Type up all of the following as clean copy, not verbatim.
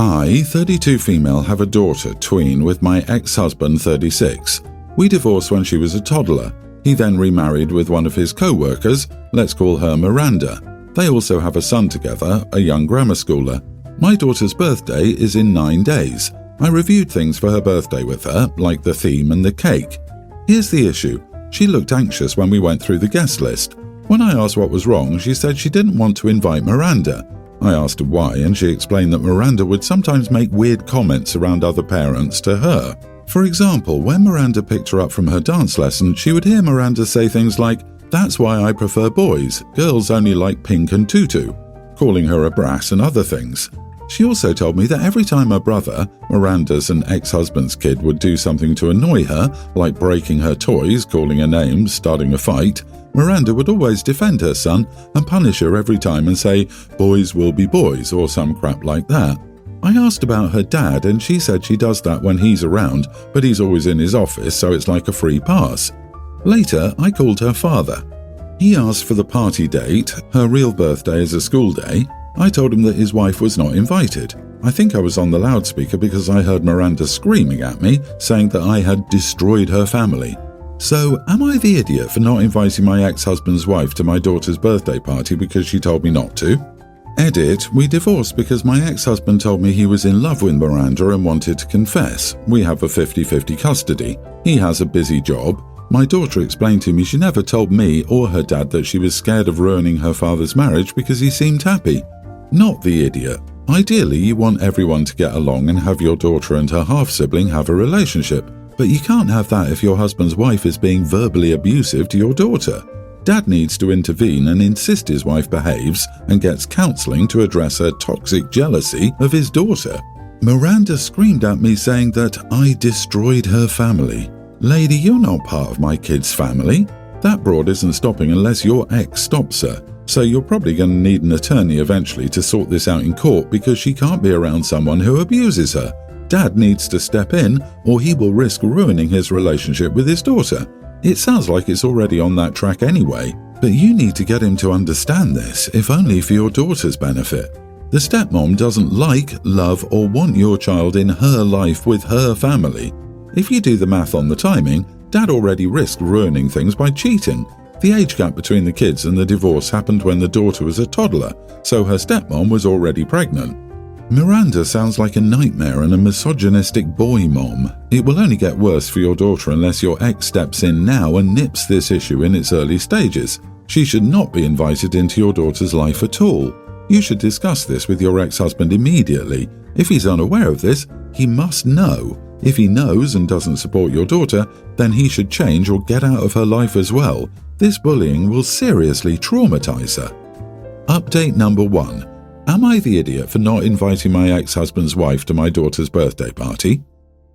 I, 32 female, have a daughter, tween, with my ex-husband, 36. We divorced when she was a toddler. He then remarried with one of his co-workers, let's call her Miranda. They also have a son together, a young grammar schooler. My daughter's birthday is in 9 days. I reviewed things for her birthday with her, like the theme and the cake. Here's the issue. She looked anxious when we went through the guest list. When I asked what was wrong, she said she didn't want to invite Miranda. I asked her why, and she explained that Miranda would sometimes make weird comments around other parents to her. For example, when Miranda picked her up from her dance lesson, she would hear Miranda say things like, "That's why I prefer boys. Girls only like pink and tutu," calling her a brat and other things. She also told me that every time her brother, Miranda's and ex-husband's kid, would do something to annoy her, like breaking her toys, calling her names, starting a fight, Miranda would always defend her son and punish her every time and say, "Boys will be boys," or some crap like that. I asked about her dad, and she said she does that when he's around, but he's always in his office, so it's like a free pass. Later, I called her father. He asked for the party date. Her real birthday is a school day. I told him that his wife was not invited. I think I was on the loudspeaker because I heard Miranda screaming at me, saying that I had destroyed her family. So, am I the idiot for not inviting my ex-husband's wife to my daughter's birthday party because she told me not to? Edit, we divorced because my ex-husband told me he was in love with Miranda and wanted to confess. We have a 50-50 custody. He has a busy job. My daughter explained to me she never told me or her dad that she was scared of ruining her father's marriage because he seemed happy. Not the idiot. Ideally, you want everyone to get along and have your daughter and her half-sibling have a relationship. But you can't have that if your husband's wife is being verbally abusive to your daughter. Dad needs to intervene and insist his wife behaves and gets counseling to address her toxic jealousy of his daughter. Miranda screamed at me saying that I destroyed her family. Lady, you're not part of my kid's family. That broad isn't stopping unless your ex stops her. So you're probably going to need an attorney eventually to sort this out in court because she can't be around someone who abuses her. Dad needs to step in or he will risk ruining his relationship with his daughter. It sounds like it's already on that track anyway, but you need to get him to understand this, if only for your daughter's benefit. The stepmom doesn't like, love, or want your child in her life with her family. If you do the math on the timing, Dad already risked ruining things by cheating. The age gap between the kids and the divorce happened when the daughter was a toddler, so her stepmom was already pregnant. Miranda sounds like a nightmare and a misogynistic boy mom. It will only get worse for your daughter unless your ex steps in now and nips this issue in its early stages. She should not be invited into your daughter's life at all. You should discuss this with your ex-husband immediately. If he's unaware of this, he must know. If he knows and doesn't support your daughter, then he should change or get out of her life as well. This bullying will seriously traumatize her. Update number 1. Am I the idiot for not inviting my ex-husband's wife to my daughter's birthday party?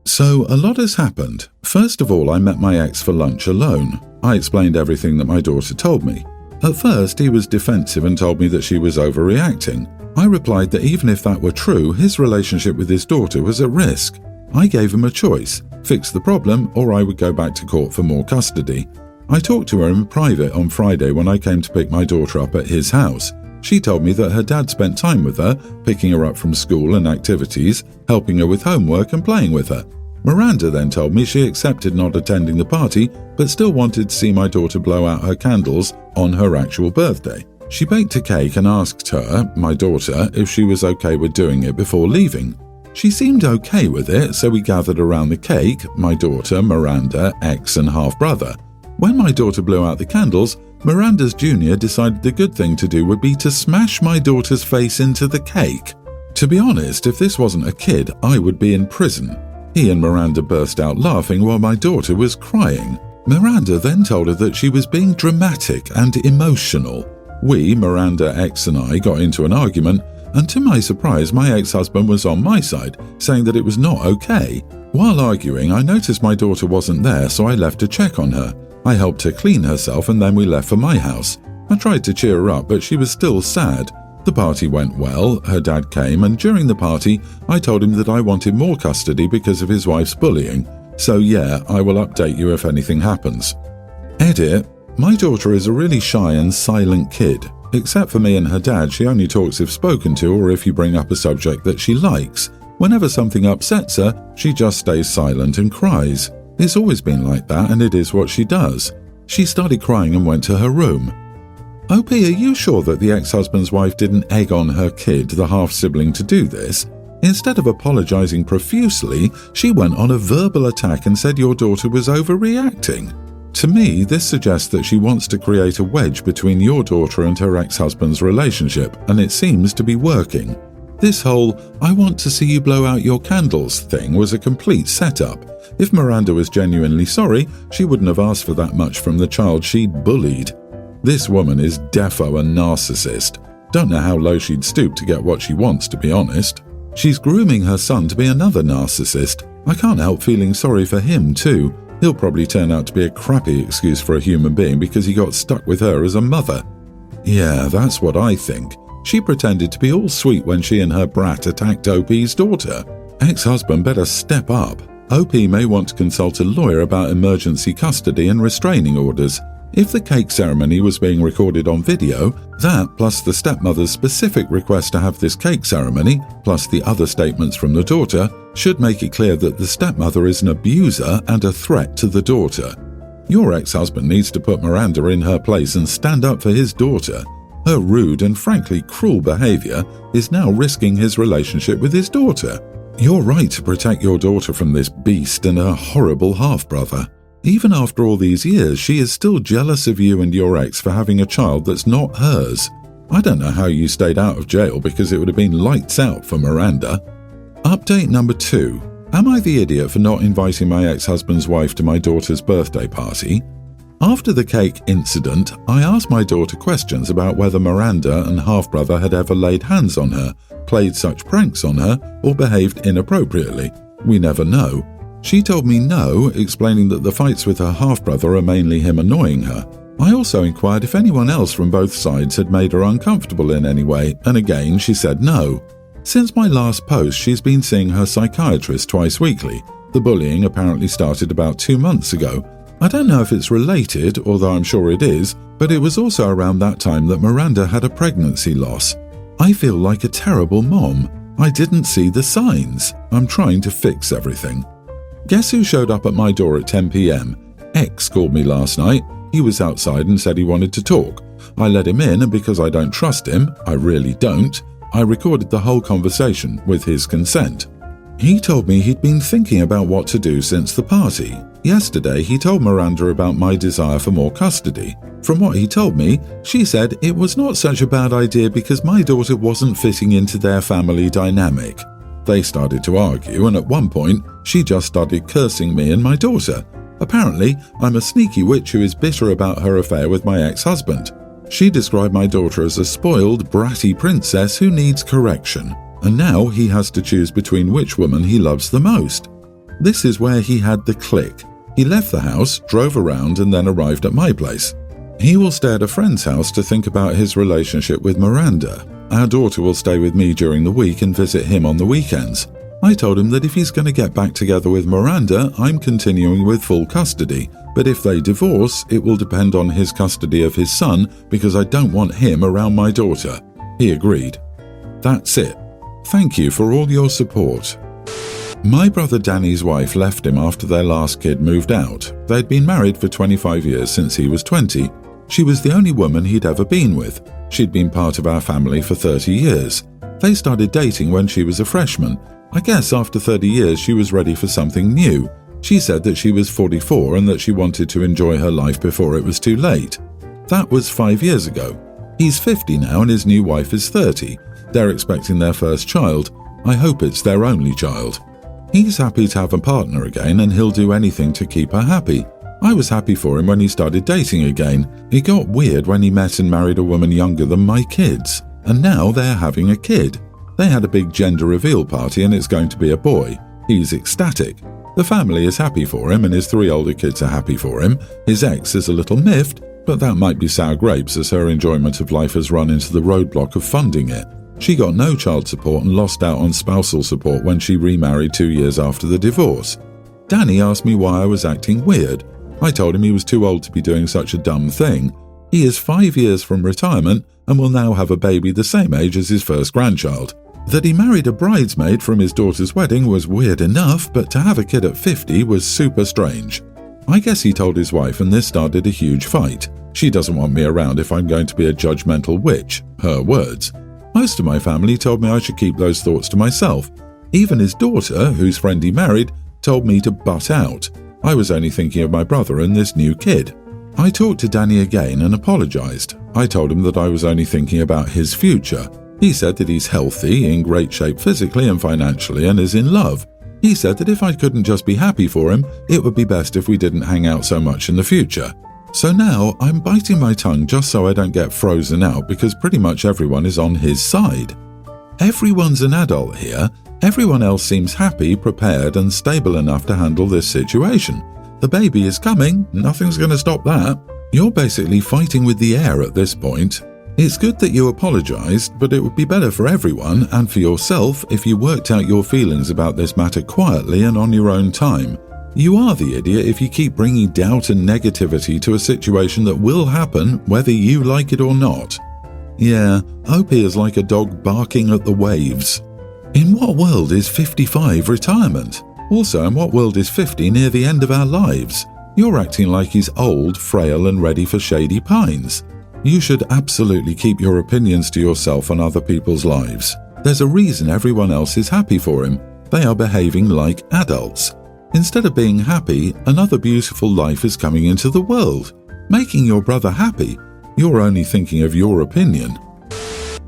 So, a lot has happened. First of all, I met my ex for lunch alone. I explained everything that my daughter told me. At first, he was defensive and told me that she was overreacting. I replied that even if that were true, his relationship with his daughter was at risk. I gave him a choice, fix the problem or I would go back to court for more custody. I talked to her in private on Friday when I came to pick my daughter up at his house. She told me that her dad spent time with her, picking her up from school and activities, helping her with homework and playing with her. Miranda then told me she accepted not attending the party, but still wanted to see my daughter blow out her candles on her actual birthday. She baked a cake and asked her, my daughter, if she was okay with doing it before leaving. She seemed okay with it, so we gathered around the cake, my daughter, Miranda, ex and half-brother. When my daughter blew out the candles, Miranda's junior decided the good thing to do would be to smash my daughter's face into the cake. To be honest, if this wasn't a kid, I would be in prison. He and Miranda burst out laughing while my daughter was crying. Miranda then told her that she was being dramatic and emotional. We, Miranda, ex and I, got into an argument, and to my surprise, my ex-husband was on my side, saying that it was not okay. While arguing, I noticed my daughter wasn't there, so I left to check on her. I helped her clean herself and then we left for my house. I tried to cheer her up, but she was still sad. The party went well, her dad came, and during the party, I told him that I wanted more custody because of his wife's bullying. So yeah, I will update you if anything happens. Edit, my daughter is a really shy and silent kid. Except for me and her dad, she only talks if spoken to or if you bring up a subject that she likes. Whenever something upsets her, she just stays silent and cries. It's always been like that, and it is what she does. She started crying and went to her room. OP, are you sure that the ex-husband's wife didn't egg on her kid, the half-sibling, to do this? Instead of apologizing profusely, she went on a verbal attack and said your daughter was overreacting. To me, this suggests that she wants to create a wedge between your daughter and her ex-husband's relationship, and it seems to be working. This whole "I want to see you blow out your candles" thing was a complete setup. If Miranda was genuinely sorry, she wouldn't have asked for that much from the child she'd bullied. This woman is defo a narcissist. Don't know how low she'd stoop to get what she wants, to be honest. She's grooming her son to be another narcissist. I can't help feeling sorry for him too. He'll probably turn out to be a crappy excuse for a human being because he got stuck with her as a mother. Yeah, that's what I think. She pretended to be all sweet when she and her brat attacked OP's daughter. Ex-husband better step up. OP may want to consult a lawyer about emergency custody and restraining orders. If the cake ceremony was being recorded on video, that plus the stepmother's specific request to have this cake ceremony, plus the other statements from the daughter, should make it clear that the stepmother is an abuser and a threat to the daughter. Your ex-husband needs to put Miranda in her place and stand up for his daughter. Her rude and frankly cruel behavior is now risking his relationship with his daughter. You're right to protect your daughter from this beast and her horrible half-brother. Even after all these years, she is still jealous of you and your ex for having a child that's not hers. I don't know how you stayed out of jail because it would have been lights out for Miranda. Update number 2. Am I the idiot for not inviting my ex-husband's wife to my daughter's birthday party? After the cake incident, I asked my daughter questions about whether Miranda and half-brother had ever laid hands on her, played such pranks on her, or behaved inappropriately. We never know. She told me no, explaining that the fights with her half-brother are mainly him annoying her. I also inquired if anyone else from both sides had made her uncomfortable in any way, and again she said no. Since my last post, she's been seeing her psychiatrist twice weekly. The bullying apparently started about 2 months ago. I don't know if it's related, although I'm sure it is, but it was also around that time that Miranda had a pregnancy loss. I feel like a terrible mom. I didn't see the signs. I'm trying to fix everything. Guess who showed up at my door at 10 p.m? X called me last night. He was outside and said he wanted to talk. I let him in, and because I don't trust him, I really don't, I recorded the whole conversation with his consent. He told me he'd been thinking about what to do since the party. Yesterday, he told Miranda about my desire for more custody. From what he told me, she said it was not such a bad idea because my daughter wasn't fitting into their family dynamic. They started to argue, and at one point, she just started cursing me and my daughter. Apparently, I'm a sneaky witch who is bitter about her affair with my ex-husband. She described my daughter as a spoiled, bratty princess who needs correction, and now he has to choose between which woman he loves the most. This is where he had the click. He left the house, drove around, and then arrived at my place. He will stay at a friend's house to think about his relationship with Miranda. Our daughter will stay with me during the week and visit him on the weekends. I told him that if he's going to get back together with Miranda, I'm continuing with full custody. But if they divorce, it will depend on his custody of his son because I don't want him around my daughter. He agreed. That's it. Thank you for all your support. My brother Danny's wife left him after their last kid moved out. They'd been married for 25 years since he was 20. She was the only woman he'd ever been with. She'd been part of our family for 30 years. They started dating when she was a freshman. I guess after 30 years she was ready for something new. She said that she was 44 and that she wanted to enjoy her life before it was too late. That was 5 years ago. He's 50 now and his new wife is 30. They're expecting their first child. I hope it's their only child. He's happy to have a partner again and he'll do anything to keep her happy. I was happy for him when he started dating again. It got weird when he met and married a woman younger than my kids. And now they're having a kid. They had a big gender reveal party and it's going to be a boy. He's ecstatic. The family is happy for him and his 3 older kids are happy for him. His ex is a little miffed, but that might be sour grapes as her enjoyment of life has run into the roadblock of funding it. She got no child support and lost out on spousal support when she remarried 2 years after the divorce. Danny asked me why I was acting weird. I told him he was too old to be doing such a dumb thing. He is 5 years from retirement and will now have a baby the same age as his first grandchild. That he married a bridesmaid from his daughter's wedding was weird enough, but to have a kid at 50 was super strange. I guess he told his wife and this started a huge fight. She doesn't want me around if I'm going to be a judgmental witch, her words. Most of my family told me I should keep those thoughts to myself. Even his daughter, whose friend he married, told me to butt out. I was only thinking of my brother and this new kid. I talked to Danny again and apologized. I told him that I was only thinking about his future. He said that he's healthy, in great shape physically and financially, and is in love. He said that if I couldn't just be happy for him, it would be best if we didn't hang out so much in the future. So now I'm biting my tongue just so I don't get frozen out because pretty much everyone is on his side. Everyone's an adult here. Everyone else seems happy, prepared, and stable enough to handle this situation. The baby is coming. Nothing's going to stop that. You're basically fighting with the air at this point. It's good that you apologized, but it would be better for everyone and for yourself if you worked out your feelings about this matter quietly and on your own time. You are the idiot if you keep bringing doubt and negativity to a situation that will happen whether you like it or not. Yeah, OP is like a dog barking at the waves. In what world is 55 retirement? Also, in what world is 50 near the end of our lives? You're acting like he's old, frail, and ready for shady pines. You should absolutely keep your opinions to yourself on other people's lives. There's a reason everyone else is happy for him. They are behaving like adults. Instead of being happy, another beautiful life is coming into the world. Making your brother happy. You're only thinking of your opinion.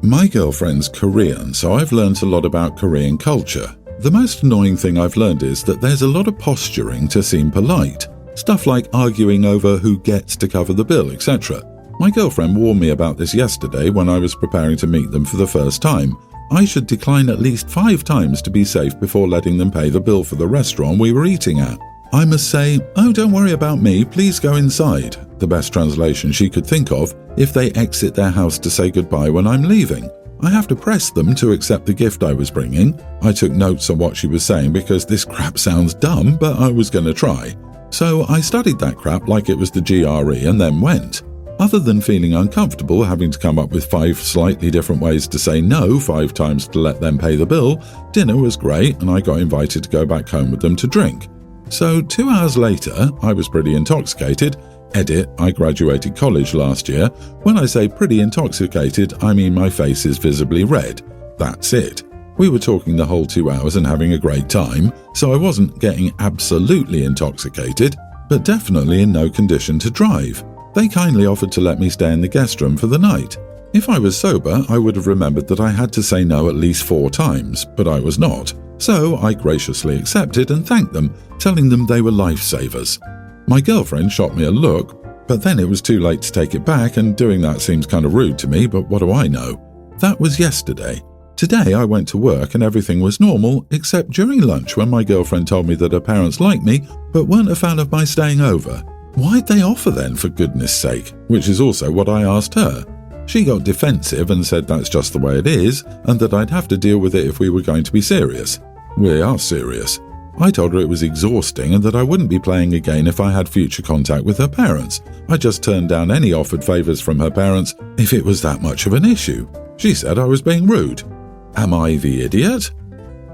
My girlfriend's Korean, so I've learned a lot about Korean culture. The most annoying thing I've learned is that there's a lot of posturing to seem polite. Stuff like arguing over who gets to cover the bill, etc. My girlfriend warned me about this yesterday when I was preparing to meet them for the first time. I should decline at least 5 times to be safe before letting them pay the bill for the restaurant we were eating at. I must say, "Oh, don't worry about me, please go inside," the best translation she could think of, if they exit their house to say goodbye when I'm leaving. I have to press them to accept the gift I was bringing. I took notes on what she was saying because this crap sounds dumb, but I was going to try. So I studied that crap like it was the GRE and then went. Other than feeling uncomfortable having to come up with 5 slightly different ways to say no 5 times to let them pay the bill, dinner was great and I got invited to go back home with them to drink. So 2 hours later, I was pretty intoxicated. Edit, I graduated college last year. When I say pretty intoxicated, I mean my face is visibly red. That's it. We were talking the whole 2 hours and having a great time, so I wasn't getting absolutely intoxicated, but definitely in no condition to drive. They kindly offered to let me stay in the guest room for the night. If I was sober, I would have remembered that I had to say no at least 4 times, but I was not. So I graciously accepted and thanked them, telling them they were lifesavers. My girlfriend shot me a look, but then it was too late to take it back, and doing that seems kind of rude to me, but what do I know? That was yesterday. Today I went to work and everything was normal, except during lunch when my girlfriend told me that her parents liked me, but weren't a fan of my staying over. Why'd they offer then, for goodness sake? Which is also what I asked her. She got defensive and said that's just the way it is, and that I'd have to deal with it if we were going to be serious. We are serious. I told her it was exhausting and that I wouldn't be playing again if I had future contact with her parents. I just turned down any offered favours from her parents if it was that much of an issue. She said I was being rude. Am I the idiot?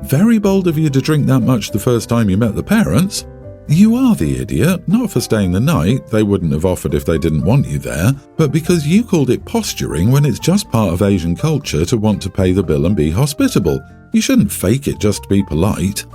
Very bold of you to drink that much the first time you met the parents. You are the idiot, not for staying the night, they wouldn't have offered if they didn't want you there, but because you called it posturing when it's just part of Asian culture to want to pay the bill and be hospitable. You shouldn't fake it just to be polite.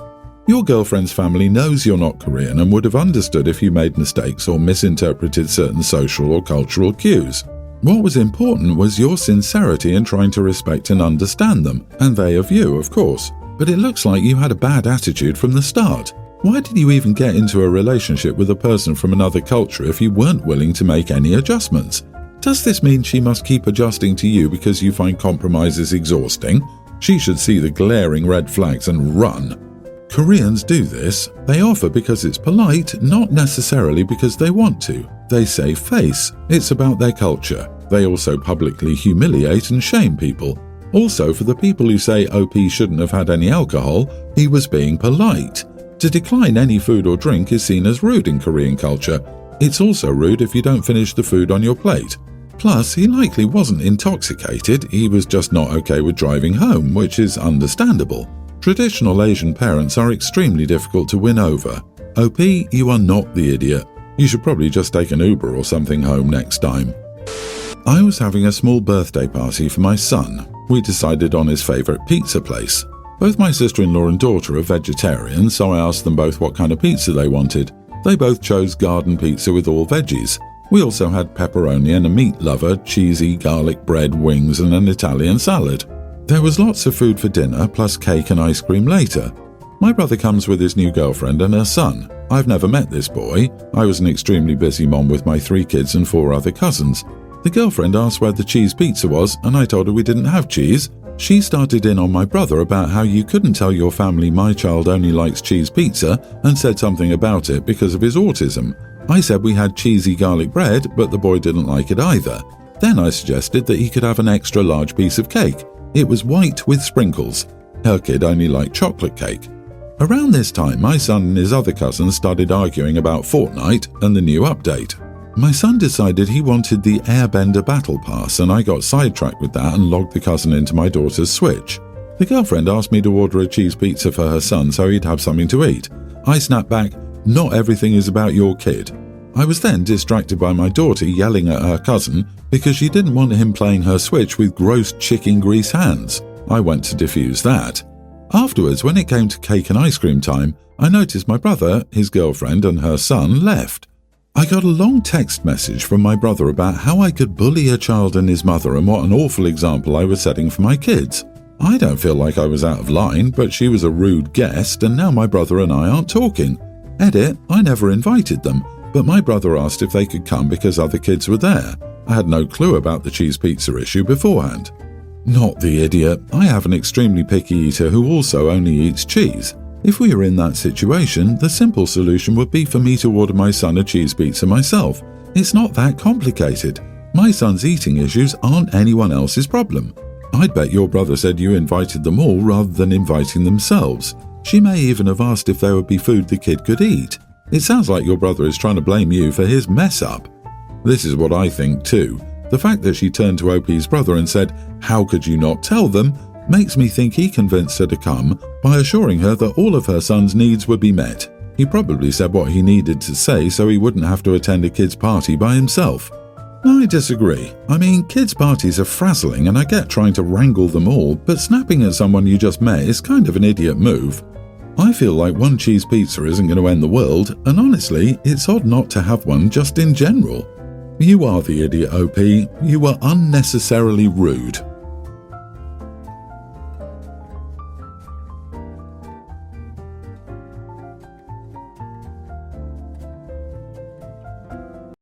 Your girlfriend's family knows you're not Korean and would have understood if you made mistakes or misinterpreted certain social or cultural cues. What was important was your sincerity in trying to respect and understand them, and they of you, of course. But it looks like you had a bad attitude from the start. Why did you even get into a relationship with a person from another culture if you weren't willing to make any adjustments? Does this mean she must keep adjusting to you because you find compromises exhausting? She should see the glaring red flags and run. Koreans do this. They offer because it's polite, not necessarily because they want to. They save face. It's about their culture. They also publicly humiliate and shame people. Also, for the people who say OP shouldn't have had any alcohol, he was being polite. To decline any food or drink is seen as rude in Korean culture. It's also rude if you don't finish the food on your plate. Plus, he likely wasn't intoxicated, he was just not okay with driving home, which is understandable. Traditional Asian parents are extremely difficult to win over. OP, you are not the idiot. You should probably just take an Uber or something home next time. I was having a small birthday party for my son. We decided on his favourite pizza place. Both my sister-in-law and daughter are vegetarians, so I asked them both what kind of pizza they wanted. They both chose garden pizza with all veggies. We also had pepperoni and a meat lover, cheesy garlic bread, wings and an Italian salad. There was lots of food for dinner, plus cake and ice cream later. My brother comes with his new girlfriend and her son. I've never met this boy. I was an extremely busy mom with my 3 kids and 4 other cousins. The girlfriend asked where the cheese pizza was, and I told her we didn't have cheese. She started in on my brother about how you couldn't tell your family my child only likes cheese pizza and said something about it because of his autism. I said we had cheesy garlic bread, but the boy didn't like it either. Then I suggested that he could have an extra large piece of cake. It was white with sprinkles. Her kid only liked chocolate cake. Around this time, my son and his other cousins started arguing about Fortnite and the new update. My son decided he wanted the Airbender Battle Pass, and I got sidetracked with that and logged the cousin into my daughter's Switch. The girlfriend asked me to order a cheese pizza for her son so he'd have something to eat. I snapped back, "Not everything is about your kid." I was then distracted by my daughter yelling at her cousin because she didn't want him playing her Switch with gross chicken grease hands. I went to defuse that. Afterwards, when it came to cake and ice cream time, I noticed my brother, his girlfriend and her son left. I got a long text message from my brother about how I could bully a child and his mother and what an awful example I was setting for my kids. I don't feel like I was out of line, but she was a rude guest and now my brother and I aren't talking. Edit, I never invited them, but my brother asked if they could come because other kids were there. I had no clue about the cheese pizza issue beforehand. Not the idiot. I have an extremely picky eater who also only eats cheese. If we were in that situation, the simple solution would be for me to order my son a cheese pizza myself. It's not that complicated. My son's eating issues aren't anyone else's problem. I'd bet your brother said you invited them all rather than inviting themselves. She may even have asked if there would be food the kid could eat. It sounds like your brother is trying to blame you for his mess up. This is what I think too. The fact that she turned to OP's brother and said, "How could you not tell them?" makes me think he convinced her to come by assuring her that all of her son's needs would be met. He probably said what he needed to say so he wouldn't have to attend a kid's party by himself. I disagree. I mean, kids' parties are frazzling and I get trying to wrangle them all, but snapping at someone you just met is kind of an idiot move. I feel like one cheese pizza isn't going to end the world, and honestly, it's odd not to have one just in general. You are the idiot, OP. You were unnecessarily rude.